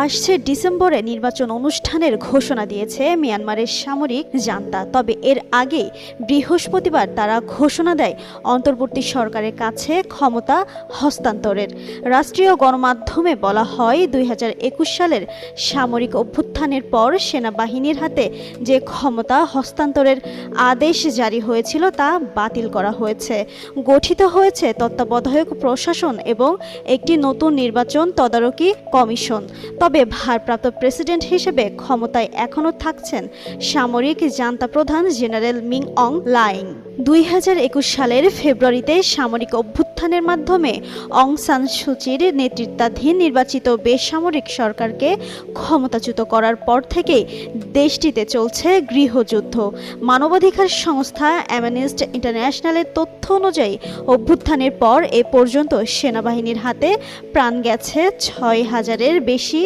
আসছে ডিসেম্বরে নির্বাচন অনুষ্ঠানের ঘোষণা দিয়েছে মিয়ানমারের সামরিক জান্তা। তবে এর আগে বৃহস্পতিবার তারা ঘোষণা দেয় অন্তর্বর্তী সরকারের কাছে ক্ষমতা হস্তান্তরের। রাষ্ট্রীয় গণমাধ্যমে বলা হয়, 2021 সালের সামরিক অভ্যুত্থানের পর সেনাবাহিনীর হাতে যে ক্ষমতা হস্তান্তরের আদেশ জারি হয়েছিল তা বাতিল করা হয়েছে। গঠিত হয়েছে তত্ত্বাবধায়ক প্রশাসন এবং একটি নতুন নির্বাচন তদারকি কমিশন। তবে ভারপ্রাপ্ত প্রেসিডেন্ট হিসেবে ক্ষমতায় এখনও থাকছেন সামরিক জান্তা প্রধান জেনারেল মিং অং লাইং। 2021 সালের ফেব্রুয়ারিতে সামরিক অভ্যুত্থানের মাধ্যমে অং সান সুচির নেতৃত্বাধীন নির্বাচিত বেসামরিক সরকারকে ক্ষমতাচ্যুত করার পর থেকেই দেশটিতে চলছে গৃহযুদ্ধ। মানবাধিকার সংস্থা অ্যামনেস্টি ইন্টারন্যাশনালের তথ্য অনুযায়ী অভ্যুত্থানের পর এ পর্যন্ত সেনাবাহিনীর হাতে প্রাণ গেছে 6,000-এর বেশি।